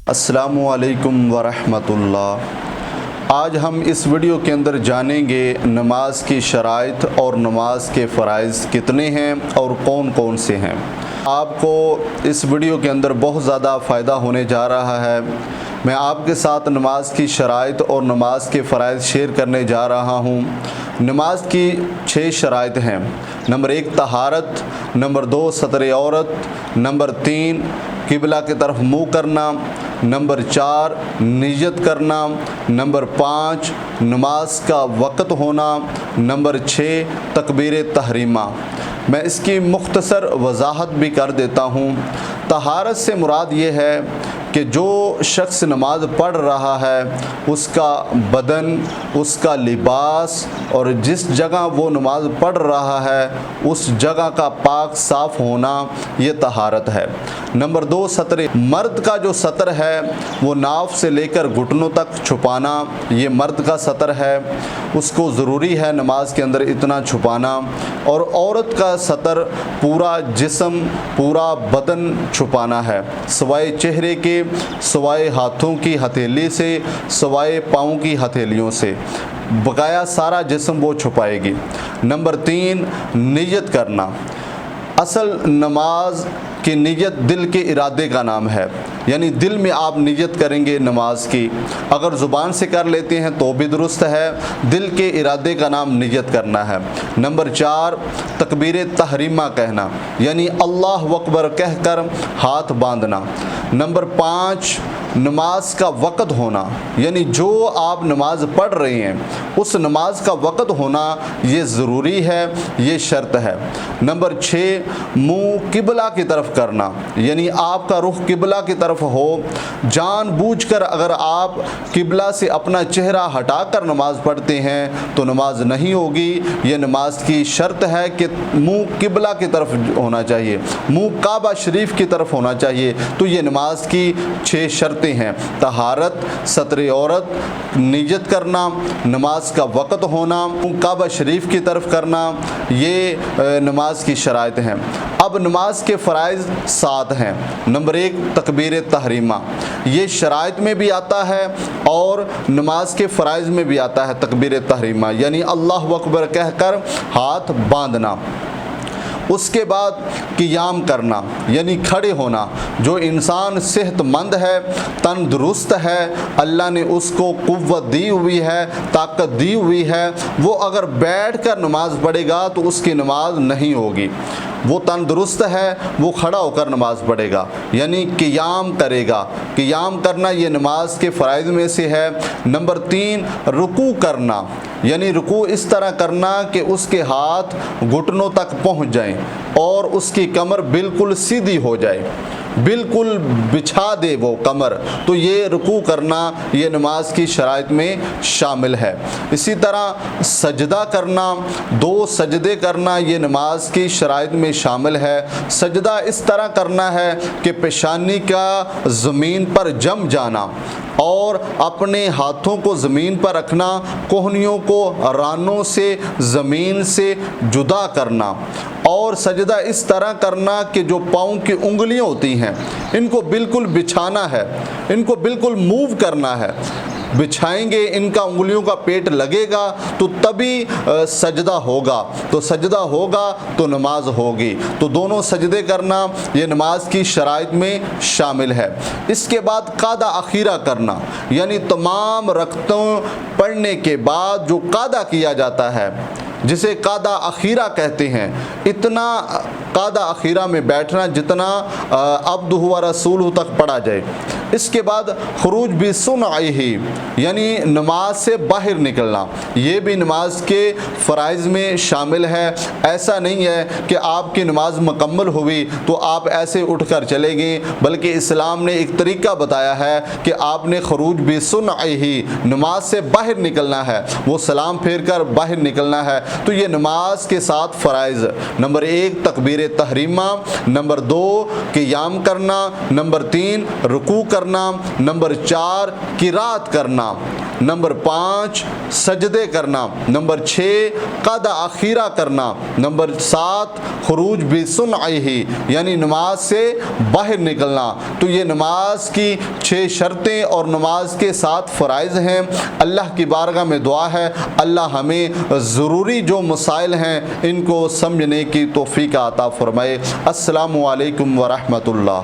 السلام علیکم ورحمۃ اللہ۔ آج ہم اس ویڈیو کے اندر جانیں گے نماز کی شرائط اور نماز کے فرائض کتنے ہیں اور کون کون سے ہیں۔ آپ کو اس ویڈیو کے اندر بہت زیادہ فائدہ ہونے جا رہا ہے۔ میں آپ کے ساتھ نماز کی شرائط اور نماز کے فرائض شیئر کرنے جا رہا ہوں۔ نماز کی 6 شرائط ہیں۔ نمبر 1 طہارت، نمبر 2 ستر عورت، نمبر 3 قبلہ کی طرف منہ کرنا، نمبر 4 نیت کرنا، نمبر 5 نماز کا وقت ہونا، نمبر 6 تکبیر تحریمہ۔ میں اس کی مختصر وضاحت بھی کر دیتا ہوں۔ طہارت سے مراد یہ ہے کہ جو شخص نماز پڑھ رہا ہے اس کا بدن، اس کا لباس اور جس جگہ وہ نماز پڑھ رہا ہے اس جگہ کا پاک صاف ہونا، یہ طہارت ہے۔ نمبر 2 ستر، مرد کا جو ستر ہے وہ ناف سے لے کر گھٹنوں تک چھپانا، یہ مرد کا ستر ہے، اس کو ضروری ہے نماز کے اندر اتنا چھپانا۔ اور عورت کا ستر پورا جسم، پورا بدن چھپانا ہے، سوائے چہرے کے، سوائے ہاتھوں کی ہتھیلی سے، سوائے پاؤں کی ہتھیلیوں سے، بقایا سارا جسم وہ چھپائے گی۔ نمبر 3 نیت کرنا۔ اصل نماز کی نیت دل کے ارادے کا نام ہے، یعنی دل میں آپ نیت کریں گے نماز کی۔ اگر زبان سے کر لیتے ہیں تو بھی درست ہے، دل کے ارادے کا نام نیت کرنا ہے۔ نمبر 4 تکبیر تحریمہ کہنا، یعنی اللہ اکبر کہہ کر ہاتھ باندھنا۔ نمبر 5 نماز کا وقت ہونا، یعنی جو آپ نماز پڑھ رہے ہیں اس نماز کا وقت ہونا یہ ضروری ہے، یہ شرط ہے۔ نمبر 6 منہ قبلہ کی طرف کرنا، یعنی آپ کا رخ قبلہ کی طرف ہو۔ جان بوجھ کر اگر آپ قبلہ سے اپنا چہرہ ہٹا کر نماز پڑھتے ہیں تو نماز نہیں ہوگی۔ یہ نماز کی شرط ہے کہ منہ قبلہ کی طرف ہونا چاہیے، منہ کعبہ شریف کی طرف ہونا چاہیے۔ تو یہ نماز کی 6 شرطیں ہیں: طہارت، ستر عورت، نیت کرنا، نماز کا وقت ہونا، کعبہ شریف کی طرف کرنا، یہ نماز کی شرائط ہیں۔ اب نماز کے فرائض 7 ہیں۔ نمبر 1 تکبیر تحریمہ، یہ شرائط میں بھی آتا ہے اور نماز کے فرائض میں بھی آتا ہے تکبیر تحریمہ، یعنی اللہ اکبر کہہ کر ہاتھ باندھنا۔ اس کے بعد قیام کرنا، یعنی کھڑے ہونا۔ جو انسان صحت مند ہے، تندرست ہے، اللہ نے اس کو قوت دی ہوئی ہے، طاقت دی ہوئی ہے، وہ اگر بیٹھ کر نماز پڑھے گا تو اس کی نماز نہیں ہوگی۔ وہ تندرست ہے، وہ کھڑا ہو کر نماز پڑھے گا، یعنی قیام کرے گا۔ قیام کرنا یہ نماز کے فرائض میں سے ہے۔ نمبر 3 رکوع کرنا، یعنی رکوع اس طرح کرنا کہ اس کے ہاتھ گھٹنوں تک پہنچ جائیں اور اس کی کمر بالکل سیدھی ہو جائے، بالکل بچھا دے وہ کمر، تو یہ رکوع کرنا یہ نماز کی شرائط میں شامل ہے۔ اسی طرح سجدہ کرنا، 2 سجدے کرنا یہ نماز کی شرائط میں شامل ہے۔ سجدہ اس طرح کرنا ہے کہ پیشانی کا زمین پر جم جانا اور اپنے ہاتھوں کو زمین پر رکھنا، کوہنیوں کو رانوں سے زمین سے جدا کرنا، اور سجدہ اس طرح کرنا کہ جو پاؤں کی انگلیاں ہوتی ہیں ان کو بالکل بچھانا ہے، ان کو بالکل موو کرنا ہے۔ بچھائیں گے، ان کا انگلیوں کا پیٹ لگے گا تو تبھی سجدہ ہوگا، تو سجدہ ہوگا تو نماز ہوگی۔ تو دونوں سجدے کرنا یہ نماز کی شرائط میں شامل ہے۔ اس کے بعد قعدہ اخیرہ کرنا، یعنی تمام رکعتوں پڑھنے کے بعد جو قعدہ کیا جاتا ہے جسے قعدہ اخیرہ کہتے ہیں، اتنا قعدہ اخیرہ میں بیٹھنا جتنا عبدہ و رسولہ تک پڑھا جائے۔ اس کے بعد خروج بسنعہ، یعنی نماز سے باہر نکلنا، یہ بھی نماز کے فرائض میں شامل ہے۔ ایسا نہیں ہے کہ آپ کی نماز مکمل ہوئی تو آپ ایسے اٹھ کر چلے گئے، بلکہ اسلام نے ایک طریقہ بتایا ہے کہ آپ نے خروج بسنعہ، نماز سے باہر نکلنا ہے، وہ سلام پھیر کر باہر نکلنا ہے۔ تو یہ نماز کے 7 فرائض: نمبر 1 تکبیر تحریمہ، نمبر 2 قیام کرنا، نمبر 3 رکوع کرنا، نمبر 4 قرات کرنا، نمبر 5 سجدے کرنا، نمبر 6 قد اخیرہ کرنا، نمبر 7 خروج بسنعہ یعنی نماز سے باہر نکلنا۔ تو یہ نماز کی 6 شرطیں اور نماز کے 7 فرائض ہیں۔ اللہ کی بارگاہ میں دعا ہے اللہ ہمیں ضروری جو مسائل ہیں ان کو سمجھنے کی توفیق عطا فرمائے۔ السلام علیکم ورحمۃ اللہ۔